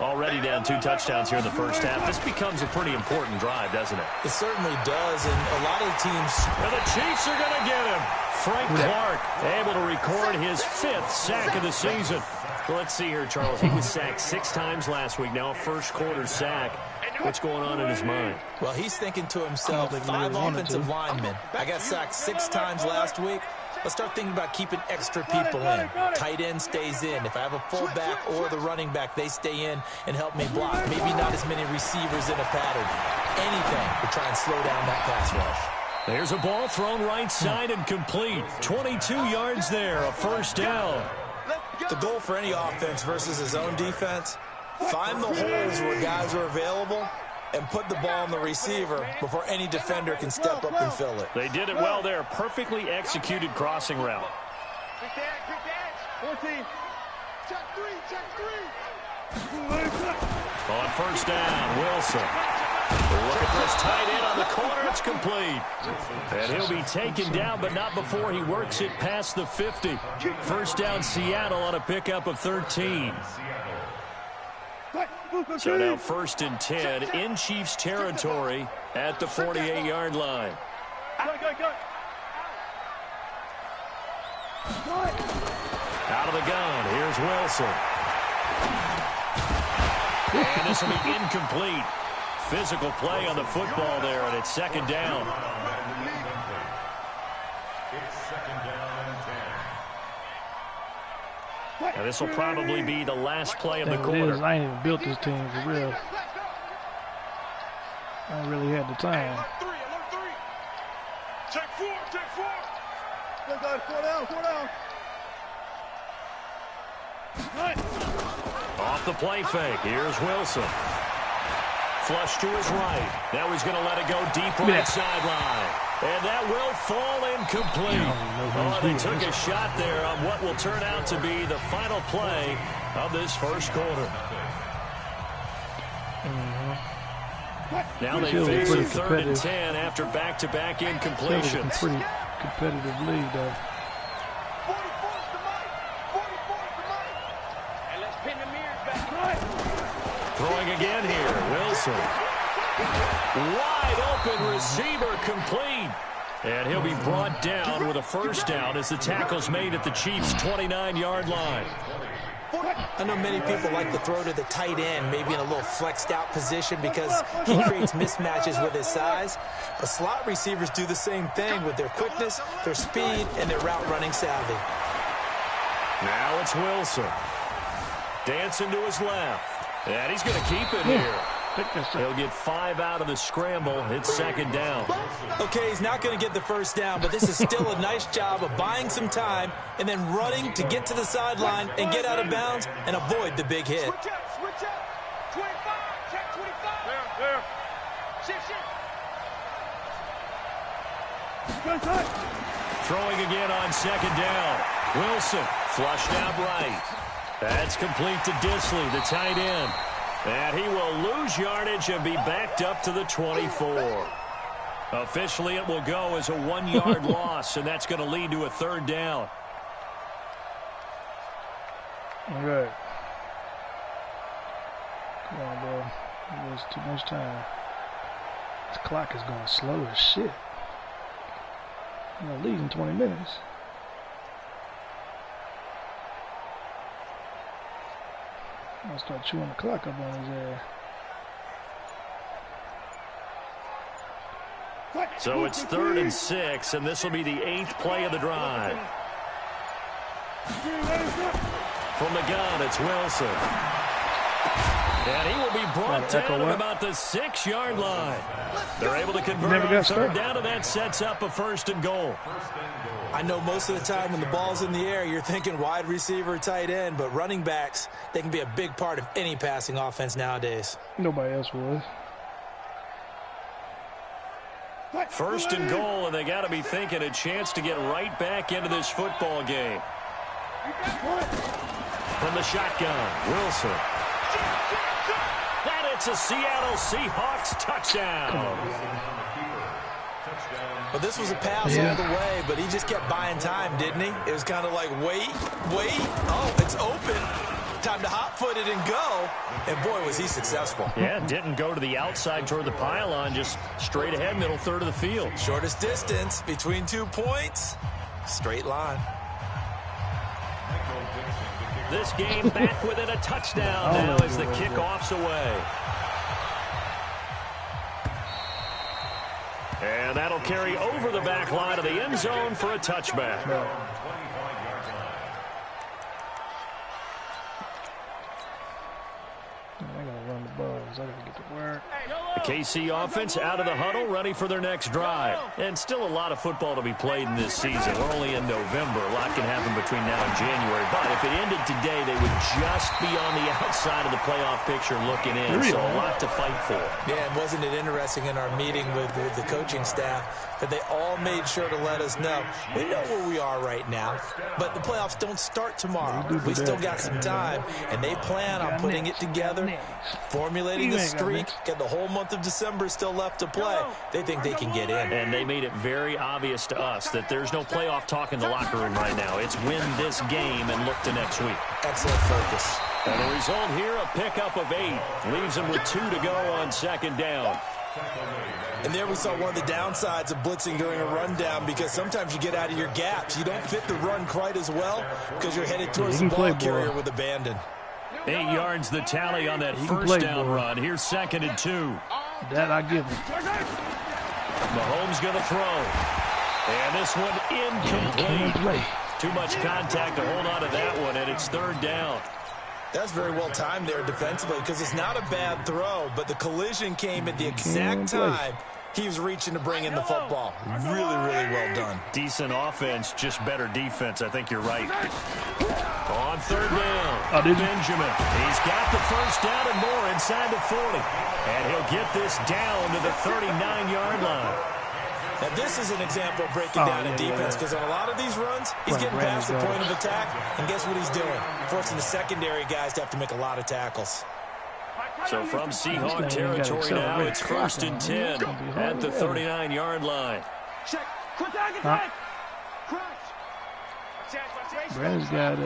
Already down 2 touchdowns here in the first half. This becomes a pretty important drive, doesn't it? It certainly does, and a lot of the teams... And the Chiefs are going to get him. Frank Clark able to record his 5th sack of the season. Well, let's see here, Charles. He was sacked 6 times last week. Now a first-quarter sack. What's going on in his mind? Well, he's thinking to himself, 5 offensive linemen. I got sacked 6 times last week. Let's start thinking about keeping extra people in. Tight end stays in. If I have a fullback or the running back, they stay in and help me block. Maybe not as many receivers in a pattern. Anything to try and slow down that pass rush. There's a ball thrown right side and complete. 22 yards there, a first down. The goal for any offense versus his own defense, find the holes where guys are available and put the ball on the receiver before any defender can step up and fill it. They did it well there. Perfectly executed crossing route. On first down, Wilson. Look at this tight end on the corner. It's complete. And he'll be taken down, but not before he works it past the 50. First down, Seattle on a pickup of 13. So now 1st and 10 in Chiefs territory at the 48-yard line. Out of the gun, here's Wilson. And this will be incomplete. Physical play on the football there, and it's 2nd down. Now this will probably be the last play of the quarter. I ain't even built this team for real. I don't really have the time. Check 4. Four down. Off the play fake. Here's Wilson. Flush to his right. Now he's going to let it go deep right sideline. And that will fall incomplete. Oh, they took a shot there on what will turn out to be the final play of this first quarter. Now they face a 3rd and 10 after back-to-back incompletions. Pretty competitive lead, though. Throwing again here, Wilson. Wide open receiver complete. And he'll be brought down with a first down as the tackle's made at the Chiefs' 29-yard line. I know many people like to throw to the tight end, maybe in a little flexed out position because he creates mismatches with his size. But slot receivers do the same thing with their quickness, their speed, and their route running savvy. Now it's Wilson. Dancing to his left. And he's going to keep it here. He'll get 5 out of the scramble. It's 2nd down. Okay, he's not going to get the first down, but this is still a nice job of buying some time and then running to get to the sideline and get out of bounds and avoid the big hit. Switch up. 25. Check 25. There. Throwing again on 2nd down. Wilson flushed out right. That's complete to Disley, the tight end. And he will lose yardage and be backed up to the 24. Officially, it will go as a 1-yard loss, and that's going to lead to a 3rd down. All right. Come on, bro. There's too much time. This clock is going slow as shit. I'm going to leave in 20 minutes. I'll start chewing the clock up on his ass. So it's 3rd and 6, and this will be the 8th play of the drive. From the gun, it's Wilson. And he will be brought down at about the 6-yard line. They're able to convert on 3rd down, and that sets up a 1st and goal. I know most of the time when the ball's in the air, you're thinking wide receiver, tight end, but running backs, they can be a big part of any passing offense nowadays. Nobody else was. 1st and goal, and they got to be thinking a chance to get right back into this football game. From the shotgun, Wilson. And it's a Seattle Seahawks touchdown. But this was a pass all the way, but he just kept buying time, didn't he? It was kind of like, wait. Oh, it's open. Time to hot-foot it and go. And, boy, was he successful. Yeah, didn't go to the outside toward the pylon, just straight ahead, middle third of the field. Shortest distance between 2 points. Straight line. This game back within a touchdown now as the kickoff's away. And that'll carry over the back line of the end zone for a touchback. I gotta get to work. The KC offense out of the huddle, ready for their next drive. And still a lot of football to be played in this season. We're only in November. A lot can happen between now and January. But if it ended today, they would just be on the outside of the playoff picture looking in. So a lot to fight for. Yeah, and wasn't it interesting in our meeting with the coaching staff that they all made sure to let us know, we know where we are right now, but the playoffs don't start tomorrow. We still got some time, and they plan on putting it together, formulating the streak, get the whole month of December still left to play. They think they can get in. And they made it very obvious to us that there's no playoff talk in the locker room right now. It's win this game and look to next week. Excellent focus. And the result here, a pickup of 8. Leaves them with 2 to go on second down. And there we saw one of the downsides of blitzing during a rundown, because sometimes you get out of your gaps. You don't fit the run quite as well because you're headed towards the ball carrier with abandon. 8 yards the tally on that first down run. Here's 2nd and 2. That I give him. Mahomes going to throw. And this one incomplete. Too much contact to hold on to that one, and it's 3rd down. That's very well timed there defensively, because it's not a bad throw, but the collision came at the exact time he was reaching to bring in the football. Really, really well done. Decent offense, just better defense. I think you're right. On 3rd down, Benjamin. He's got the first down and more inside the 40. And he'll get this down to the 39-yard line. Now, this is an example of breaking down in defense, because on a lot of these runs, he's getting past the point of attack, and guess what he's doing? Forcing the secondary guys to have to make a lot of tackles. So from Seahawk territory now, it's 1st and 10 at the 39-yard line. Brandon's got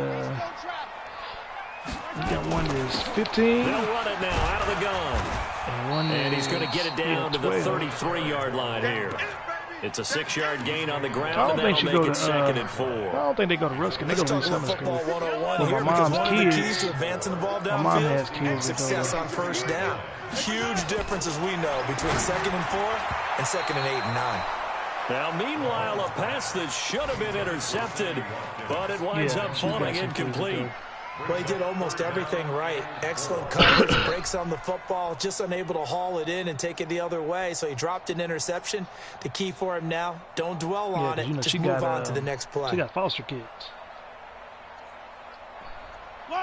one that's 15. They'll run it now out of the gun. And he's going to get it down to the 33-yard line here. It's a 6-yard gain on the ground, and that'll make it 2nd and 4. I don't think they go to Ruskin. They go to summer school. Well, my mom's kids, to advancing the ball downfield, my mom has kids. Success on first down. Huge difference, as we know, between 2nd and 4 and 2nd and 8 and 9. Now, meanwhile, a pass that should have been intercepted, but it winds up falling incomplete. Well, he did almost everything right. Excellent coverage, breaks on the football, just unable to haul it in and take it the other way. So he dropped an interception. The key for him now, don't dwell on it. Just move on to the next play. She got foster kids.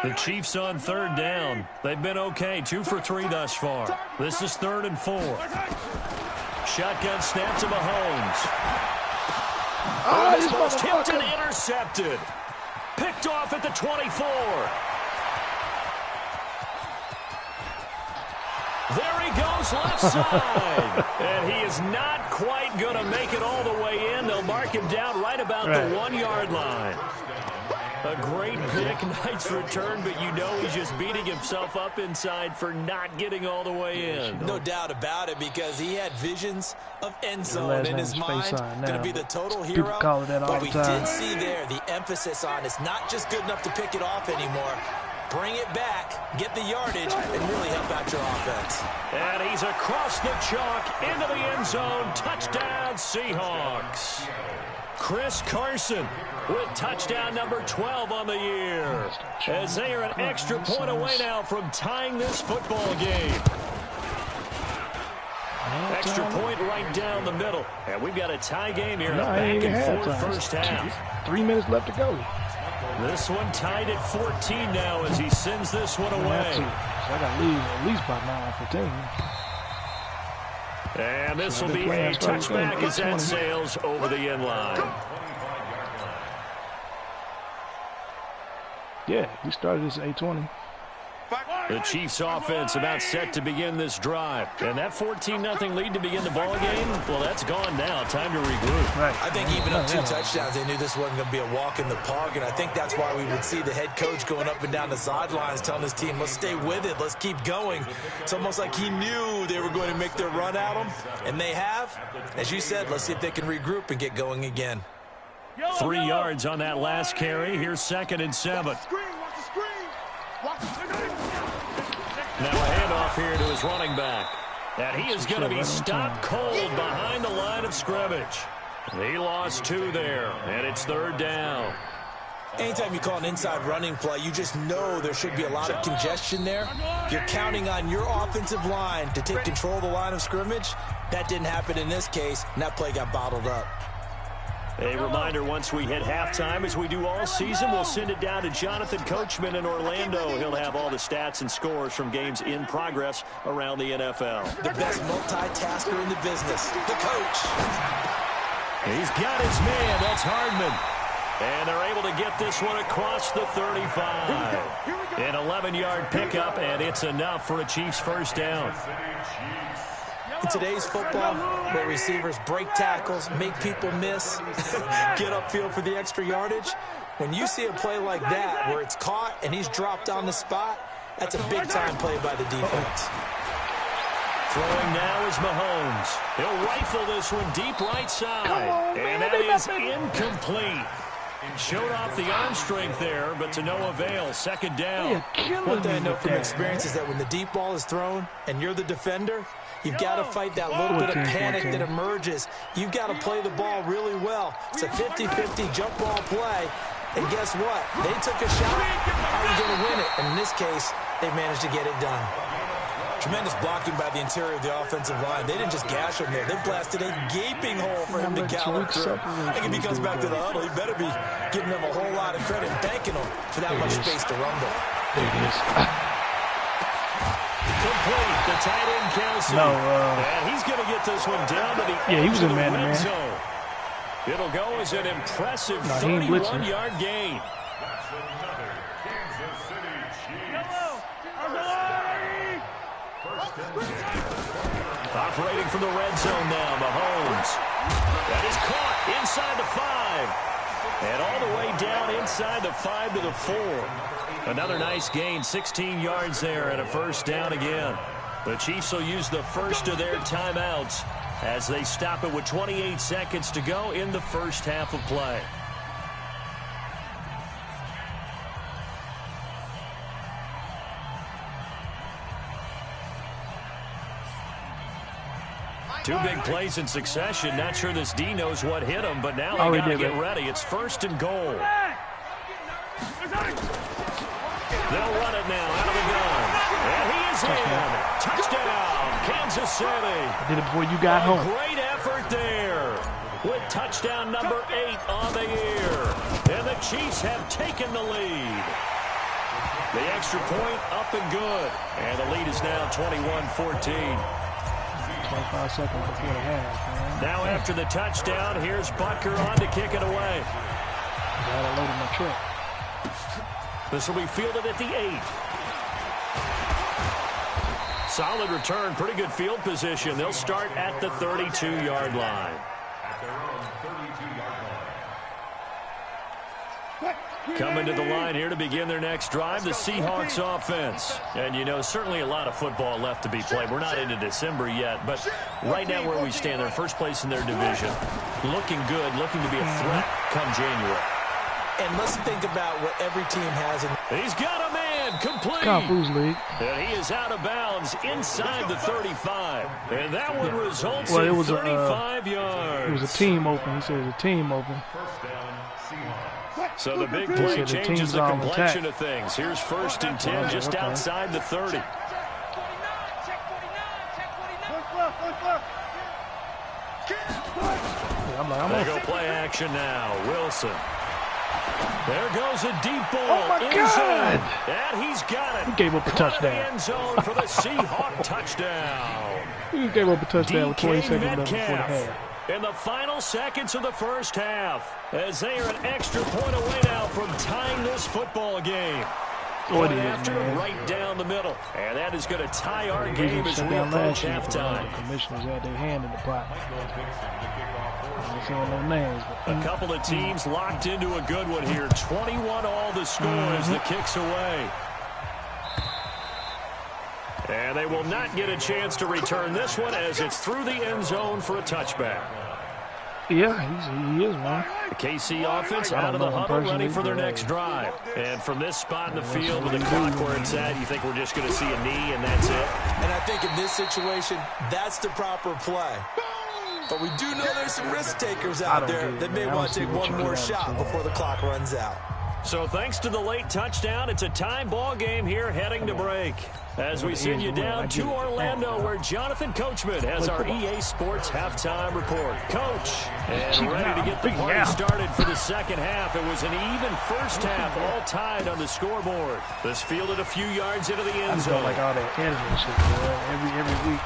The Chiefs on 3rd down. They've been okay, 2 for 3 thus far. This is 3rd and 4. Shotgun snap to Mahomes. This ball's tipped and intercepted. Picked off at the 24. There he goes left side. And he is not quite going to make it all the way in. They'll mark him down right about the 1-yard line. A great pick, nice return, but you know he's just beating himself up inside for not getting all the way in. No doubt about it, because he had visions of end zone in his mind. Going to be the total hero. But we did see there the emphasis on it's not just good enough to pick it off anymore. Bring it back, get the yardage, and really help out your offense. And he's across the chalk into the end zone. Touchdown, Seahawks. Chris Carson with touchdown number 12 on the year, as they are an extra point away now from tying this football game. Extra point right down the middle. And we've got a tie game here. Back and forth first half. 3 minutes left to go. This one tied at 14 now as he sends this one away. So I got to leave at least by 9:15. And this will be a touchback as that sails over the end line. Yeah, we started this at 8:20. The Chiefs offense about set to begin this drive. And that 14-0 lead to begin the ball game, well, that's gone now. Time to regroup. Right. I think even up 2 touchdowns, they knew this wasn't going to be a walk in the park, and I think that's why we would see the head coach going up and down the sidelines telling his team, let's stay with it, let's keep going. It's almost like he knew they were going to make their run at him, and they have. As you said, let's see if they can regroup and get going again. 3 yards on that last carry. Here's 2nd and 7. Now a handoff here to his running back. And he is going to be stopped cold behind the line of scrimmage. He lost 2 there, and it's 3rd down. Anytime you call an inside running play, you just know there should be a lot of congestion there. You're counting on your offensive line to take control of the line of scrimmage. That didn't happen in this case, and that play got bottled up. A reminder, once we hit halftime, as we do all season, we'll send it down to Jonathan Coachman in Orlando. He'll have all the stats and scores from games in progress around the NFL. The best multitasker in the business, the coach. He's got his man. That's Hardman. And they're able to get this one across the 35. An 11-yard pickup, and it's enough for a Chiefs first down. In today's football, where receivers break tackles, make people miss, get upfield for the extra yardage, when you see a play like that where it's caught and he's dropped on the spot, that's a big-time play by the defense. Throwing now is Mahomes. He'll rifle this one deep right side. And that is incomplete. Showed off the arm strength there, but to no avail. 2nd down. One thing I know from experience is that when the deep ball is thrown and you're the defender, you've got to fight that little bit of panic that emerges. You've got to play the ball really well. It's a 50-50 jump ball play. And guess what? They took a shot. How are you going to win it? And in this case, they managed to get it done. Tremendous blocking by the interior of the offensive line. They didn't just gash him there. They blasted a gaping hole for him to gallop through. I think if he comes back to the huddle, he better be giving them a whole lot of credit and thanking them for that much space to rumble. There it is. Complete. The tight end Kelsey. No, and he's going to get this one down to the he was edge of in the red man-to-man. zone. It'll go as an impressive he ain't blitzing. 31-yard gain. Operating from the red zone now, Mahomes. That is caught inside the 5. And all the way down inside the 5 to the 4. Another nice gain, 16 yards there and a first down again. The Chiefs will use the first of their timeouts as they stop it with 28 seconds to go in the first half of play. Two big plays in succession. Not sure this D knows what hit him, but now they got to get ready. It's 1st and goal. They'll run it now out of the gun. And he is in. Touchdown, Kansas City. I did it before you got home. Great effort there with touchdown number 8 on the year. And the Chiefs have taken the lead. The extra point up and good. And the lead is now 21-14. 25 seconds before the half, man. Now after the touchdown, here's Butker on to kick it away. Gotta load in my truck. This will be fielded at the 8. Solid return, pretty good field position. They'll start at the 32-yard line. Coming to the line here to begin their next drive, the Seahawks offense. And, you know, certainly a lot of football left to be played. We're not into December yet, but right now where we stand, they're first place in their division. Looking good, looking to be a threat come January. And let's think about what every team has. He's got a man, complete. Confuse league. And he is out of bounds inside the 35. And that one results in it was 35 yards. It was a team open. He said it was a team open. So the big play changes the complexion of things. Here's 1st and 10 just outside the 30. They go play action now. Wilson. There goes a deep ball. Oh, my God. And he's got it. He gave up a touchdown. End zone for the Seahawk touchdown. He gave up a touchdown with 20 seconds left before the Metcalf half. in the final seconds of the first half, as they are an extra point away now from tying this football game. Going after right down the middle. And that is going to tie our game as we approach halftime. The commissioners had their hand in the pot. No names, a couple of teams locked into a good one here. 21 all the score as the kick's away. And they will not get a chance to return this one as it's through the end zone for a touchback. Yeah, he is, man. The KC offense out of the huddle, ready for their next drive. And from this spot in the field with the clock where it's at, you think we're just going to see a knee and that's it? And I think in this situation, that's the proper play. But we do know there's some risk takers out there that may want to take one more shot before the clock runs out. So thanks to the late touchdown, it's a tie ball game here heading to break. As we send you down to Orlando, where Jonathan Coachman has our EA Sports halftime report. Coach, and ready to get the party started for the second half. It was an even first half, all tied on the scoreboard. This fielded a few yards into the end zone. Like all that casual shit, every week.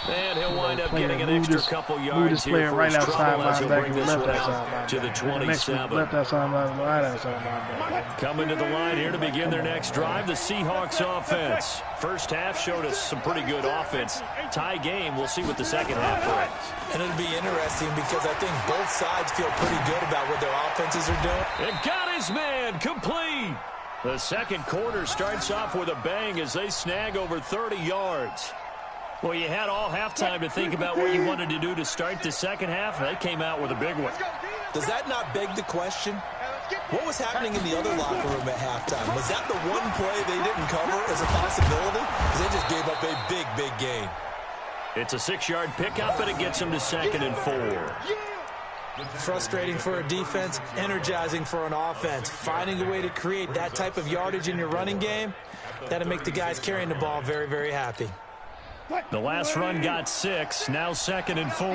And he'll wind up getting an extra couple yards here for his trouble as he'll bring this one out to the 27. Left outside line, right outside line. Coming to the line here to begin their next drive, the Seahawks offense. First half showed us some pretty good offense. Tie game, we'll see what the second half brings. And it'll be interesting because I think both sides feel pretty good about what their offenses are doing. And got his man complete. The second quarter starts off with a bang as they snag over 30 yards. Well, you had all halftime to think about what you wanted to do to start the second half. They came out with a big one. Does that not beg the question? What was happening in the other locker room at halftime? Was that the one play they didn't cover as a possibility? Because they just gave up a big, big gain. It's a 6-yard pickup, and it gets them to 2nd and 4. Frustrating for a defense, energizing for an offense. Finding a way to create that type of yardage in your running game, that'll make the guys carrying the ball very, very happy. The last run got 6, now 2nd and 4.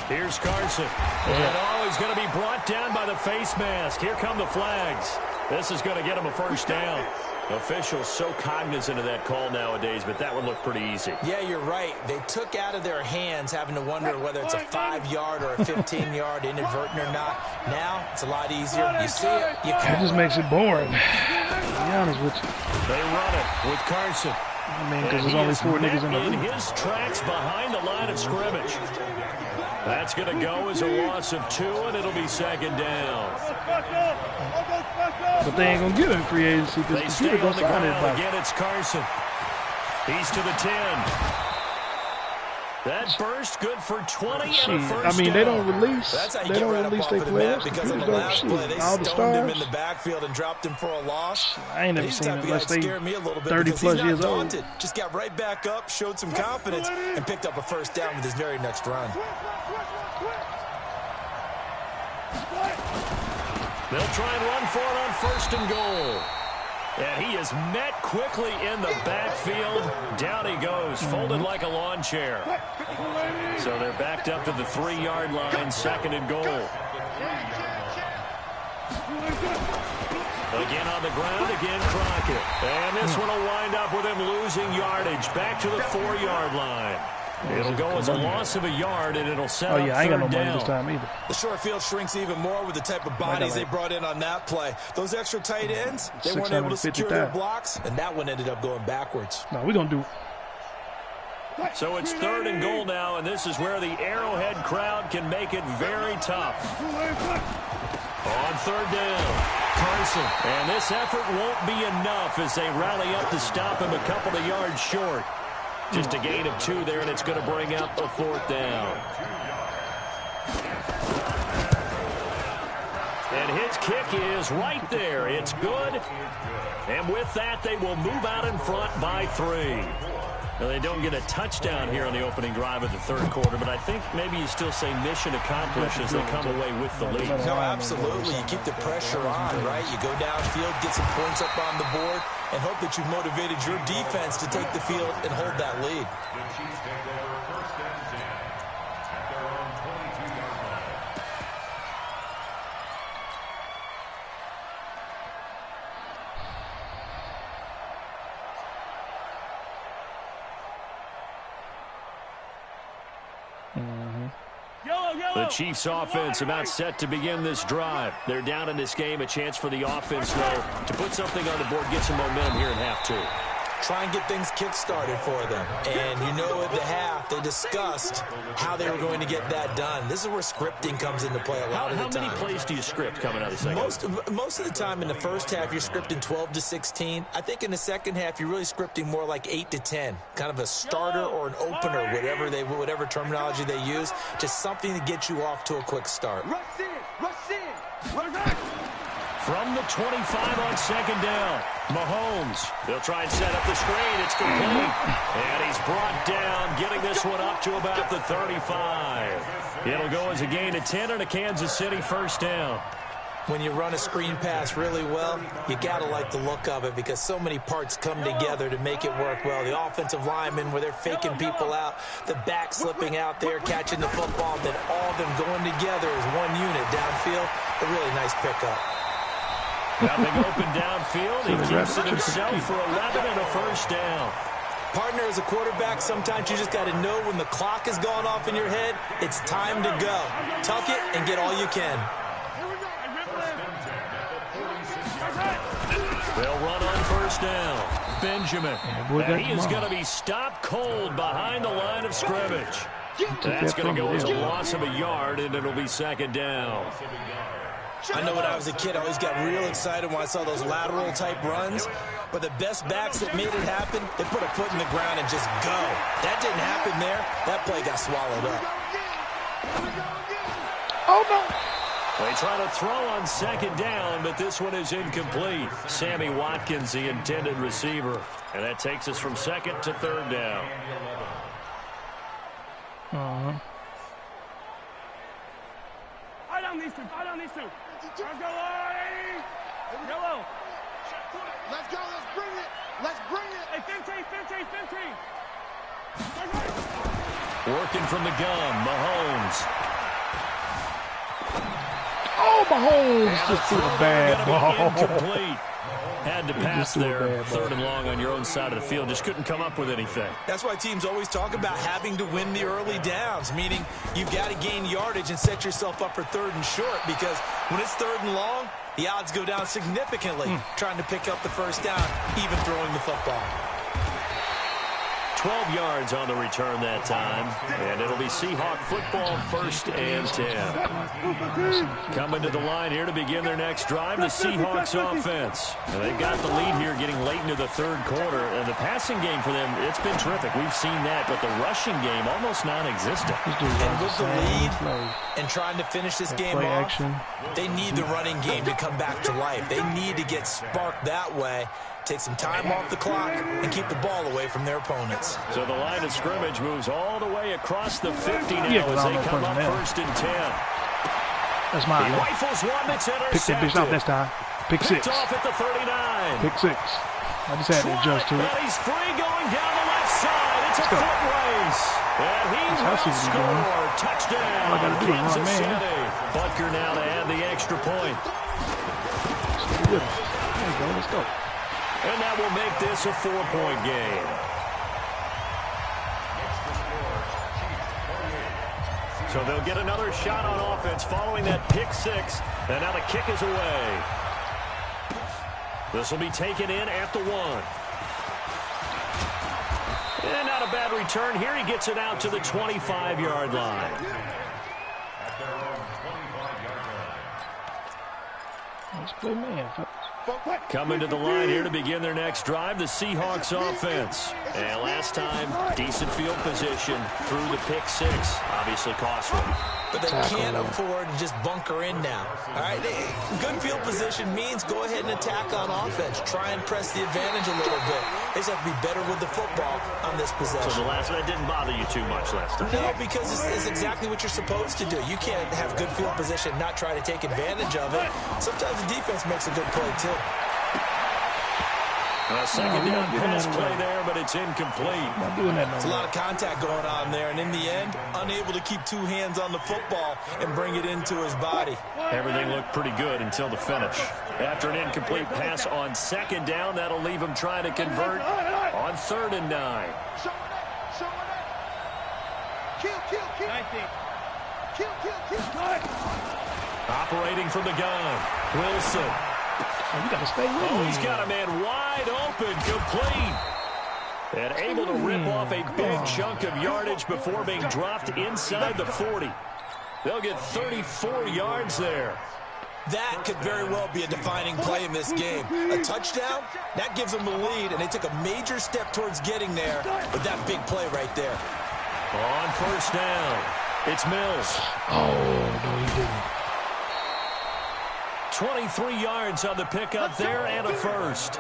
Here's Carson. And he's going to be brought down by the face mask. Here come the flags. This is going to get him a first down. Officials so cognizant of that call nowadays, but that one looked pretty easy. Yeah, you're right. They took out of their hands having to wonder whether it's a 5-yard or a 15-yard inadvertent or not. Now, it's a lot easier. You see it, you It just makes it boring, to be honest with you. They run it with Carson. I mean, because there's only 4 niggas in the league. His tracks behind the line of scrimmage. That's going to go as a loss of 2, and it'll be 2nd down. But they ain't going to get it in free agency because they stay on the ground. Again, it's Carson. He's to the 10. That burst good for 20 and a first I mean, they don't down. release. They don't release their players because on the last play they all the stoned him in stars. the backfield and dropped him for a loss. I ain't never seen it unless they scare me a little bit 30 plus years old. Just got right back up, showed some confidence, and picked up a first down with his very next run. They'll try and run for it on 1st and goal. And he is met quickly in the backfield. Down he goes, folded like a lawn chair. So they're backed up to the 3-yard line, 2nd and goal. Again on the ground, again Crockett. And this one will wind up with him losing yardage. Back to the 4-yard line. It'll go as a loss of a yard, and it'll set up 3rd down. I ain't got no money this time either. The short field shrinks even more with the type of bodies they brought in on that play. Those extra tight ends, they weren't able to secure their blocks, and that one ended up going backwards. No, we're going to do it. So it's 3rd and goal now, and this is where the Arrowhead crowd can make it very tough. On 3rd down, Carson. And this effort won't be enough as they rally up to stop him a couple of yards short. Just a gain of 2 there, and it's going to bring up a 4th down. And his kick is right there. It's good. And with that, they will move out in front by 3. Now, they don't get a touchdown here on the opening drive of the 3rd quarter, but I think maybe you still say mission accomplished as they come away with the lead. No, absolutely. You keep the pressure on, right? You go downfield, get some points up on the board, and hope that you've motivated your defense to take the field and hold that lead. The Chiefs offense about set to begin this drive. They're down in this game. A chance for the offense, though, to put something on the board, get some momentum here in half two. Try and get things kick-started for them. And you know at the half, they discussed how they were going to get that done. This is where scripting comes into play a lot of the time. How many plays do you script coming out of the second? Most of the time in the first half, you're scripting 12 to 16. I think in the second half, you're really scripting more like 8 to 10. Kind of a starter or an opener, whatever terminology they use. Just something to get you off to a quick start. Rush in. Run back. From the 25 on second down, Mahomes. They'll try and set up the screen. It's complete. And he's brought down, getting this one up to about the 35. It'll go as a gain of 10 and a Kansas City first down. When you run a screen pass really well, you got to like the look of it because so many parts come together to make it work well. The offensive linemen, where they're faking people out, the back slipping out there, catching the football, then all of them going together as one unit downfield. A really nice pickup. Nothing open downfield. He keeps it himself for 11 and a first down. Partner, as a quarterback, sometimes you just got to know when the clock is going off in your head, it's time to go. Tuck it and get all you can. They'll run on first down. Benjamin. And he is going to be stopped cold behind the line of scrimmage. That's going to go as a loss of a yard, and it'll be second down. I know when I was a kid, I always got real excited when I saw those lateral-type runs. But the best backs that made it happen, they put a foot in the ground and just go. That didn't happen there. That play got swallowed up. Oh, no. They try to throw on second down, but this one is incomplete. Sammy Watkins, the intended receiver. And that takes us from second to third down. I down these two. Let's go, Lordy. Yellow. Let's go. Let's bring it. Hey, 15. Working from the gun, Mahomes. Oh, Mahomes just threw a bad ball. Incomplete. Had to pass there, third and long on your own side of the field. Just couldn't come up with anything. That's why teams always talk about having to win the early downs, meaning you've got to gain yardage and set yourself up for third and short, because when it's third and long, the odds go down significantly trying to pick up the first down, even throwing the football. 12 yards on the return that time, and it'll be Seahawk football, first and 10. Coming to the line here to begin their next drive, the Seahawks offense. And they've got the lead here getting late into the third quarter, and the passing game for them, it's been terrific. We've seen that, but the rushing game almost non-existent. And with the lead and trying to finish this game off, they need the running game to come back to life. They need to get sparked that way. Take some time off the clock and keep the ball away from their opponents. So the line of scrimmage moves all the way across the 50 now as they come up first and 10. That's mine. He rifles one that's intercepted. Pick that bitch off this time. Pick six. Off at the 39. Pick six. I just had to adjust to it. And he's free going down the left side. It's a foot race. And he will score. Touchdown. All I got to do is run, man. City. Butker now to add the extra point. There you go. Let's go. And that will make this a 4-point game. So they'll get another shot on offense following that pick six. And now the kick is away. This will be taken in at the 1. And not a bad return here. He gets it out to the 25-yard line. Let's play man. Coming to the line here to begin their next drive, the Seahawks offense. And last time, decent field position through the pick six. Obviously costly. But they can't afford to just bunker in now. All right, good field position means go ahead and attack on offense. Try and press the advantage a little bit. They just have to be better with the football on this possession. So the last one didn't bother you too much last time? No, because it's exactly what you're supposed to do. You can't have good field position and not try to take advantage of it. Sometimes the defense makes a good play, too. A second down pass play there, but it's incomplete. There's a lot of contact going on there, and in the end, unable to keep two hands on the football and bring it into his body. Everything looked pretty good until the finish. After an incomplete pass on second down, that'll leave him trying to convert on 3rd and 9. Kill. 19. Operating from the gun. Wilson. Oh, you got to stay with him. He's got a man wide open, complete. And able to rip off a big chunk of yardage before being dropped inside the 40. They'll get 34 yards there. That could very well be a defining play in this game. A touchdown, that gives them the lead, and they took a major step towards getting there with that big play right there. On first down, it's Mills. Oh, no, he didn't. 23 yards on the pickup there and a first.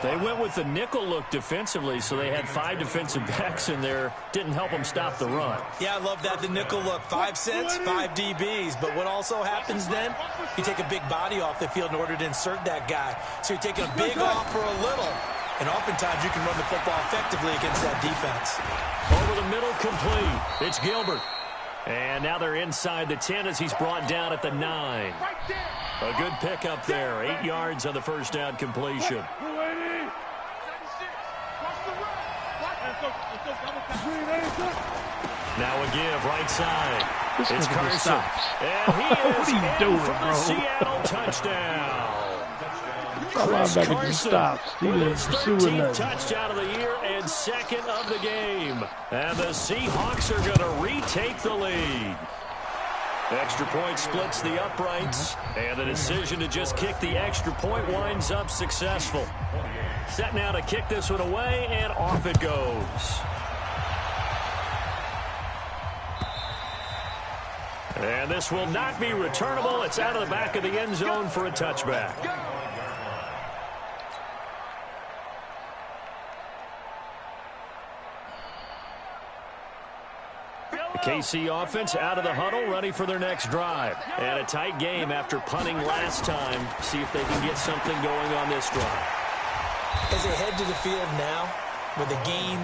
They went with the nickel look defensively, so they had 5 defensive backs in there. Didn't help them stop the run. Yeah, I love that, the nickel look. 5 cents, 5 DBs. But what also happens then, you take a big body off the field in order to insert that guy. So you're taking a big off for a little. And oftentimes you can run the football effectively against that defense. Over the middle, complete. It's Gilbert. And now they're inside the 10 as he's brought down at the 9. A good pickup there. 8 yards on the first down completion. Now a give right side. It's Carson. And he is in for the Seattle touchdown. Chris Carson with his 13th touchdown of the year and 2nd of the game. And the Seahawks are going to retake the lead. Extra point splits the uprights, and the decision to just kick the extra point winds up successful. Set now to kick this one away, and off it goes. And this will not be returnable. It's out of the back of the end zone for a touchback. The KC offense out of the huddle, ready for their next drive. And a tight game after punting last time. See if they can get something going on this drive. As they head to the field now, with the game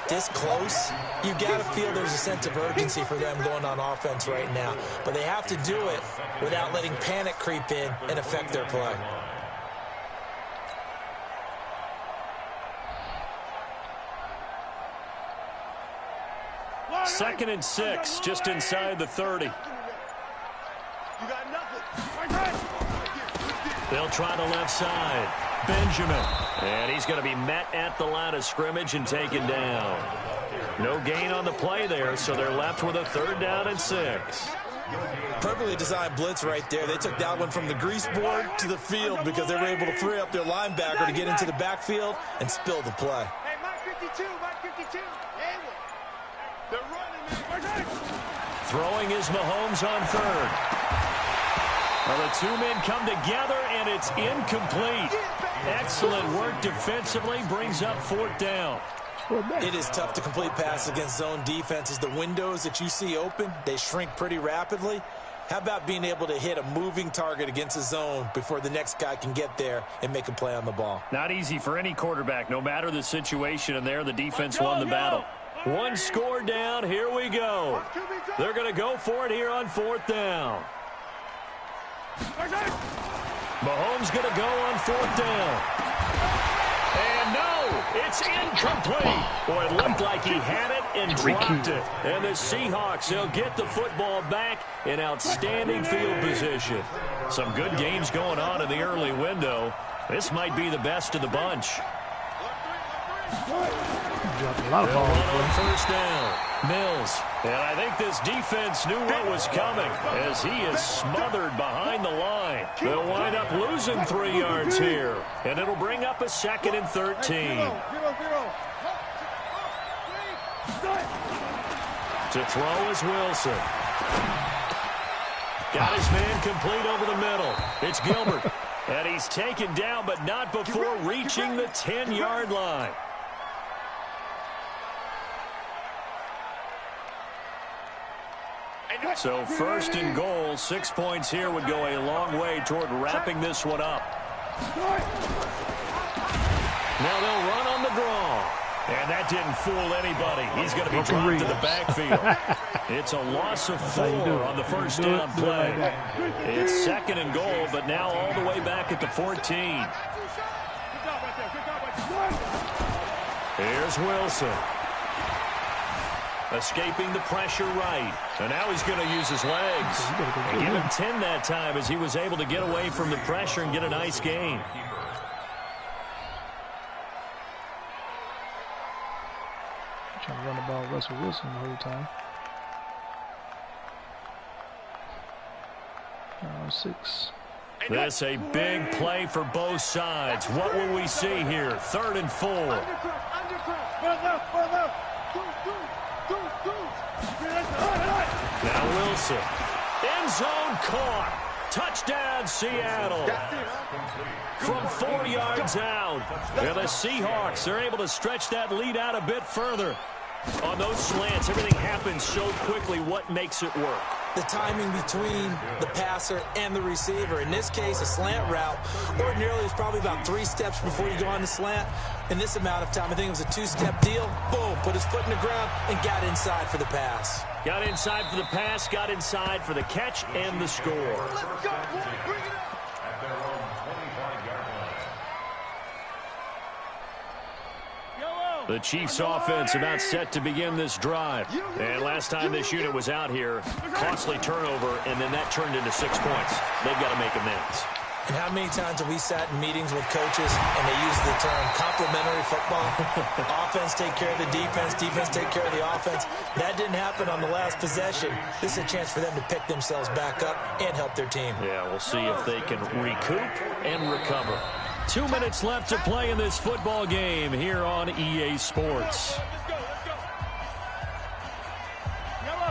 this close, you got to feel there's a sense of urgency for them going on offense right now. But they have to do it without letting panic creep in and affect their play. Second and 6, just inside the 30. They'll try the left side. Benjamin. And he's going to be met at the line of scrimmage and taken down. No gain on the play there, so they're left with a 3rd down and 6. Perfectly designed blitz right there. They took that one from the grease board to the field because they were able to free up their linebacker to get into the backfield and spill the play. Hey, Mike 52, Mike 52. They're running, man. Throwing is Mahomes on 3rd. Well, the 2 men come together, and it's incomplete. Excellent work defensively, brings up 4th down. It is tough to complete passes against zone defenses. The windows that you see open, they shrink pretty rapidly. How about being able to hit a moving target against a zone before the next guy can get there and make a play on the ball? Not easy for any quarterback, no matter the situation, and there the defense won the battle. 1 score down, here we go. They're going to go for it here on 4th down. Mahomes going to go on 4th down. And no, it's incomplete. Boy, it looked like he had it and dropped it. And the Seahawks, they'll get the football back in outstanding field position. Some good games going on in the early window. This might be the best of the bunch. Dropped a lot of balls on first down. Mills. And I think this defense knew what was coming as he is smothered behind the line. They'll wind up losing 3 yards here. And it'll bring up a 2nd and 13. To throw is Wilson. Got his man complete over the middle. It's Gilbert. And he's taken down, but not before reaching the 10-yard line. So 1st and goal, 6 points here would go a long way toward wrapping this one up. Now they'll run on the draw. And that didn't fool anybody. He's going to be dropped to the backfield. It's a loss of 4 on the first down play. It's 2nd and goal, but now all the way back at the 14. Here's Wilson. Escaping the pressure right. And now he's going to use his legs. And give him 10 that time as he was able to get away from the pressure and get a nice gain. Trying to run the ball Russell Wilson the whole time. 6. This a big play for both sides. What will we see here? 3rd and 4. Now Wilson. End zone caught. Touchdown, Seattle. From 4 yards out. And the Seahawks are able to stretch that lead out a bit further. On those slants, everything happens so quickly. What makes it work? The timing between the passer and the receiver. In this case, a slant route. Ordinarily, it's probably about 3 steps before you go on the slant. In this amount of time, I think it was a 2-step deal. Boom, put his foot in the ground and got inside for the pass. Got inside for the pass, got inside for the catch and the score. Let's go, boy. Bring it up. The Chiefs offense about set to begin this drive. And last time this unit was out here, costly turnover, and then that turned into 6 points. They've got to make amends. And how many times have we sat in meetings with coaches and they use the term complementary football? Offense take care of the defense, defense take care of the offense. That didn't happen on the last possession. This is a chance for them to pick themselves back up and help their team. Yeah, we'll see if they can recoup and recover. 2 minutes left to play in this football game here on EA Sports.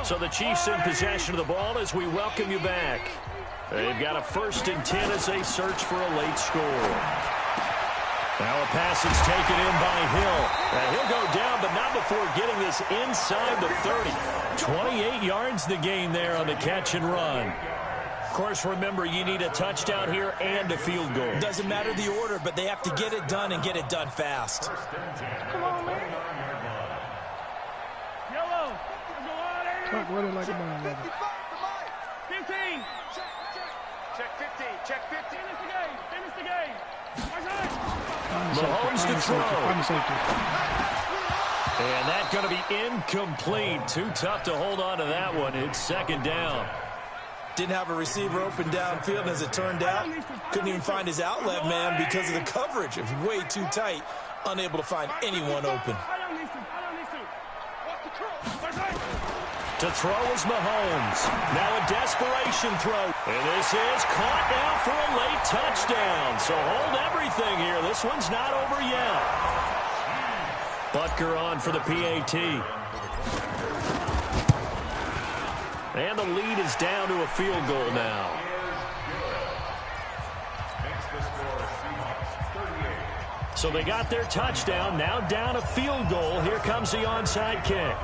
So the Chiefs in possession of the ball as we welcome you back. They've got a 1st and 10 as they search for a late score. Now a pass is taken in by Hill. And he'll go down, but not before getting this inside the 30. 28 yards the gain there on the catch and run. Of course, remember, you need a touchdown here and a field goal. Doesn't matter the order, but they have to get it done and get it done fast. Come on, man. Yellow. Talk what it like a man. 15. Check 15. Check 15. Finish the game. Finish the game. Mahomes to throw. And that's going to be incomplete. Too tough to hold on to that one. It's 2nd down. Didn't have a receiver open downfield, and as it turned out, couldn't even find his outlet man because of the coverage. It was way too tight, unable to find anyone open. To throw is Mahomes. Now a desperation throw. And this is caught now for a late touchdown. So hold everything here. This one's not over yet. Butker on for the PAT. And the lead is down to a field goal now. So they got their touchdown. Now down a field goal. Here comes the onside kick.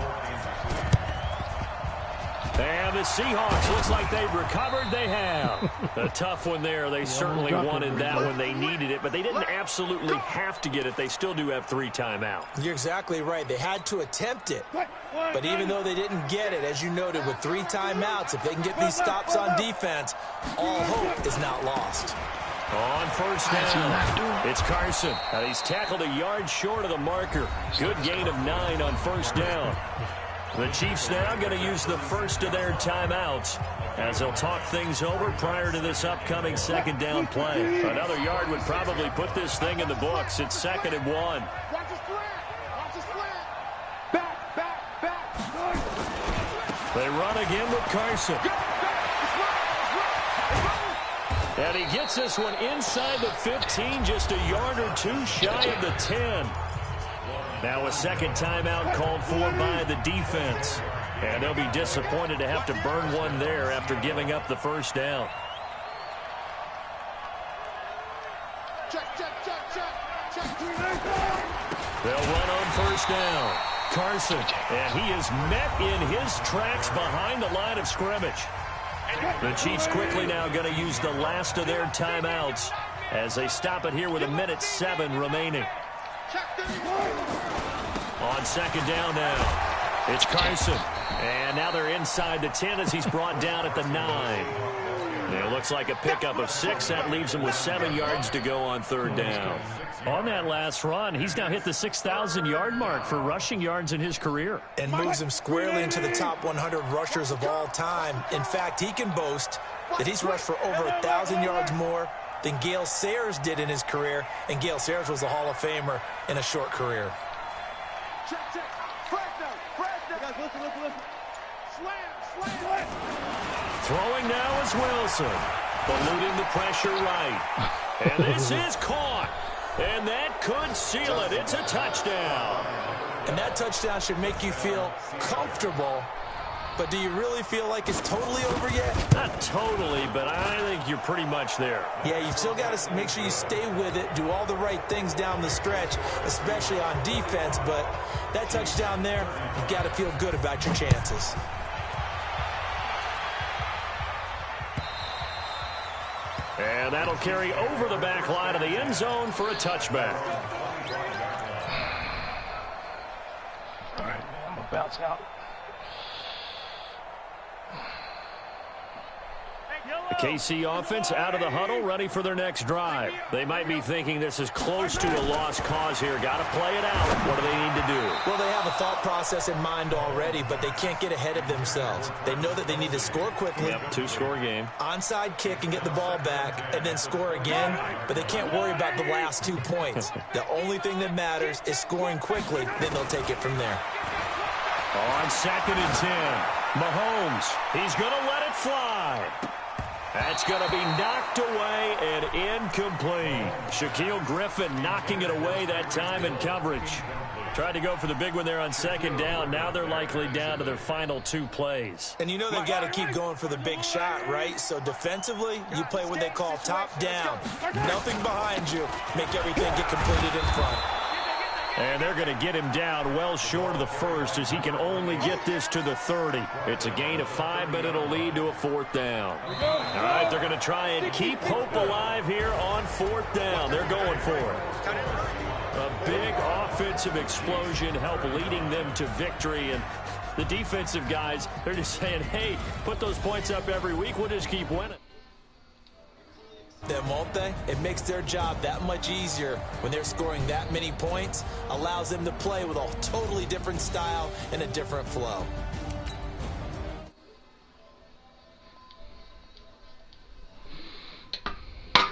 And the Seahawks, looks like they've recovered. They have. A tough one there. They certainly wanted that one. They needed it, but they didn't absolutely have to get it. They still do have 3 timeouts. You're exactly right. They had to attempt it. But even though they didn't get it, as you noted, with 3 timeouts, if they can get these stops on defense, all hope is not lost. On 1st down, it's Carson. He's tackled a yard short of the marker. Good gain of 9 on 1st down. The Chiefs now going to use the first of their timeouts as they'll talk things over prior to this upcoming 2nd down play. Another yard would probably put this thing in the books. It's 2nd and 1. Watch the slant. Watch the slant. Back, back, back. They run again with Carson. And he gets this one inside the 15, just a yard or 2 shy of the 10. Now a 2nd timeout called for by the defense. And they'll be disappointed to have to burn one there after giving up the 1st down. Check, check, check, check. Check. They'll run on 1st down. Carson, and he is met in his tracks behind the line of scrimmage. The Chiefs quickly now going to use the last of their timeouts as they stop it here with 1:07 remaining. On 2nd down now, it's Carson. And now they're inside the 10 as he's brought down at the 9. It looks like a pickup of 6. That leaves him with 7 yards to go on 3rd down. On that last run, he's now hit the 6,000-yard mark for rushing yards in his career. And moves him squarely into the top 100 rushers of all time. In fact, he can boast that he's rushed for over 1,000 yards more than Gale Sayers did in his career. And Gale Sayers was a Hall of Famer in a short career. Check, check. Fresno. Guys, listen. Slam. Throwing now is Wilson. Eluding the pressure right. And this is caught. And that could seal it. It's a touchdown. And that touchdown should make you feel comfortable. But do you really feel like it's totally over yet? Not totally, but I think you're pretty much there. Yeah, you still got to make sure you stay with it, do all the right things down the stretch, especially on defense. But that touchdown there, you got to feel good about your chances. And that'll carry over the back line of the end zone for a touchback. All right, I'm going to bounce out. The KC offense out of the huddle, ready for their next drive. They might be thinking this is close to a lost cause here. Got to play it out. What do they need to do? Well, they have a thought process in mind already, but they can't get ahead of themselves. They know that they need to score quickly. Yep, 2-score game. Onside kick and get the ball back and then score again, but they can't worry about the last 2 points. The only thing that matters is scoring quickly, then they'll take it from there. On 2nd and 10, Mahomes, he's going to let it fly. That's going to be knocked away and incomplete. Shaquille Griffin knocking it away that time in coverage. Tried to go for the big one there on 2nd down. Now they're likely down to their final 2 plays. And you know they've got to keep going for the big shot, right? So defensively, you play what they call top down. Nothing behind you. Make everything get completed in front. And they're going to get him down well short of the first as he can only get this to the 30. It's a gain of 5, but it'll lead to a 4th down. All right, they're going to try and keep hope alive here on 4th down. They're going for it. A big offensive explosion help leading them to victory. And the defensive guys, they're just saying, hey, put those points up every week. We'll just keep winning. Then won't they? It makes their job that much easier when they're scoring that many points. Allows them to play with a totally different style and a different flow.